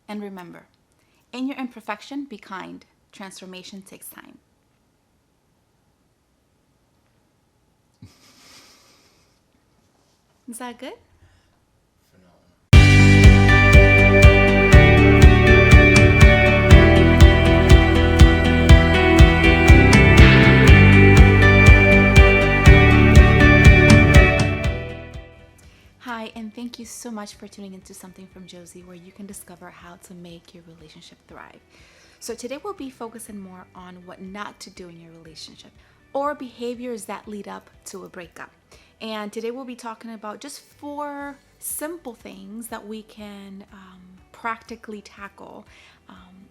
And remember, in your imperfection, be kind. Transformation takes time. Is that good? Hi, and thank you so much for tuning into Something from Josie, where you can discover how to make your relationship thrive. So today we'll be focusing more on what not to do in your relationship, or behaviors that lead up to a breakup. And today we'll be talking about just 4 simple things that we can practically tackle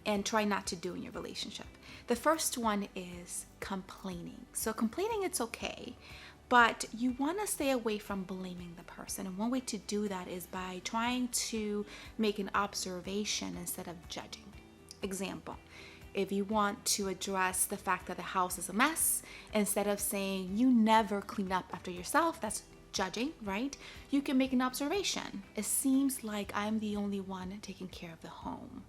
and try not to do in your relationship. The first one is complaining. So complaining, it's okay, but you want to stay away from blaming the person. And one way to do that is by trying to make an observation instead of judging. Example, if you want to address the fact that the house is a mess, instead of saying you never clean up after yourself, that's judging, right? You can make an observation. It seems like I'm the only one taking care of the home.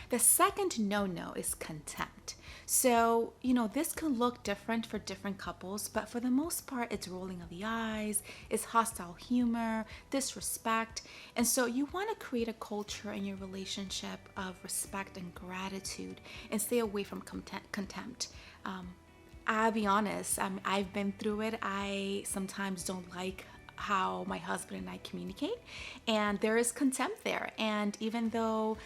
The second no-no is contempt. So, this can look different for different couples, but for the most part, it's rolling of the eyes, it's hostile humor, disrespect. And so you want to create a culture in your relationship of respect and gratitude and stay away from contempt. I'll be honest, I've been through it. I sometimes don't like how my husband and I communicate, and there is contempt there. And even though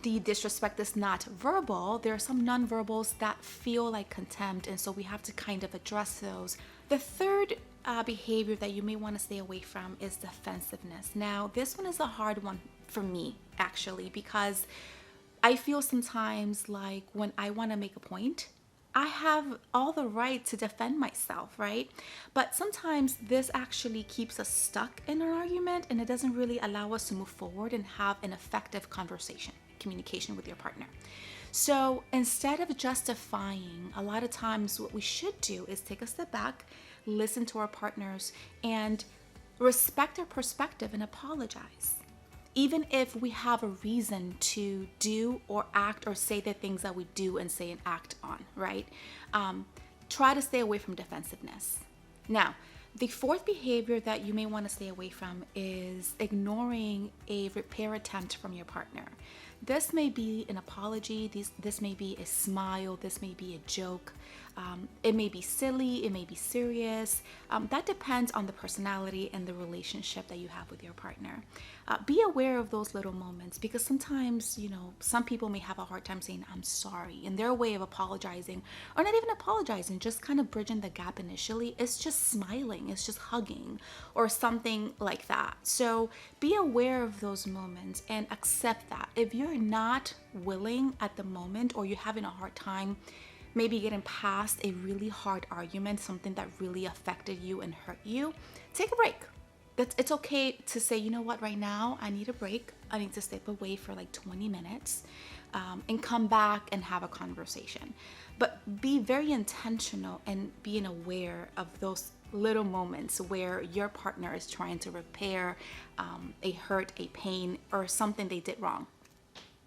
the disrespect is not verbal, there are some nonverbals that feel like contempt, and so we have to kind of address those. The third behavior that you may want to stay away from is defensiveness. Now, this one is a hard one for me, actually, because I feel sometimes like when I want to make a point, I have all the right to defend myself, right? But sometimes this actually keeps us stuck in an argument, and it doesn't really allow us to move forward and have an effective communication with your partner. So instead of justifying, a lot of times what we should do is take a step back, listen to our partners, and respect their perspective and apologize. Even if we have a reason to do or act or say the things that we do and say and act on, right? Try to stay away from defensiveness. Now, the fourth behavior that you may want to stay away from is ignoring a repair attempt from your partner. This may be an apology, this may be a smile, this may be a joke. It may be silly, it may be serious. That depends on the personality and the relationship that you have with your partner. Be aware of those little moments, because sometimes, some people may have a hard time saying, I'm sorry. And their way of apologizing, or not even apologizing, just kind of bridging the gap initially, is just smiling, it's just hugging, or something like that. So be aware of those moments and accept that. If you're not willing at the moment, or you're having a hard time maybe getting past a really hard argument, something that really affected you and hurt you, take a break. It's okay to say, you know what, right now I need a break. I need to step away for like 20 minutes and come back and have a conversation. But be very intentional and being aware of those little moments where your partner is trying to repair a hurt, a pain, or something they did wrong.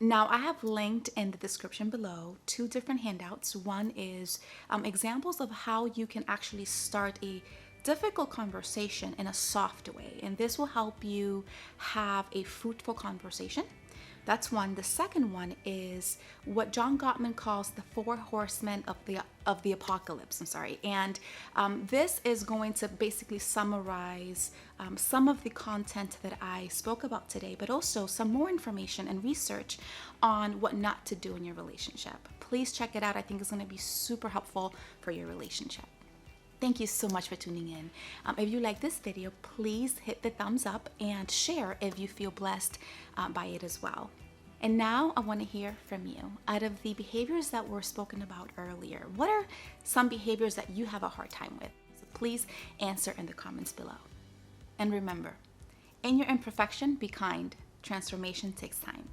Now, I have linked in the description below 2 different handouts. One is examples of how you can actually start a difficult conversation in a soft way, and this will help you have a fruitful conversation. That's one. The second one is what John Gottman calls the 4 horsemen of the apocalypse. And this is going to basically summarize some of the content that I spoke about today, but also some more information and research on what not to do in your relationship. Please check it out. I think it's going to be super helpful for your relationship. Thank you so much for tuning in. If you like this video, please hit the thumbs up and share if you feel blessed by it as well. And now I want to hear from you. Out of the behaviors that were spoken about earlier, what are some behaviors that you have a hard time with? So please answer in the comments below. And remember, in your imperfection, be kind. Transformation takes time.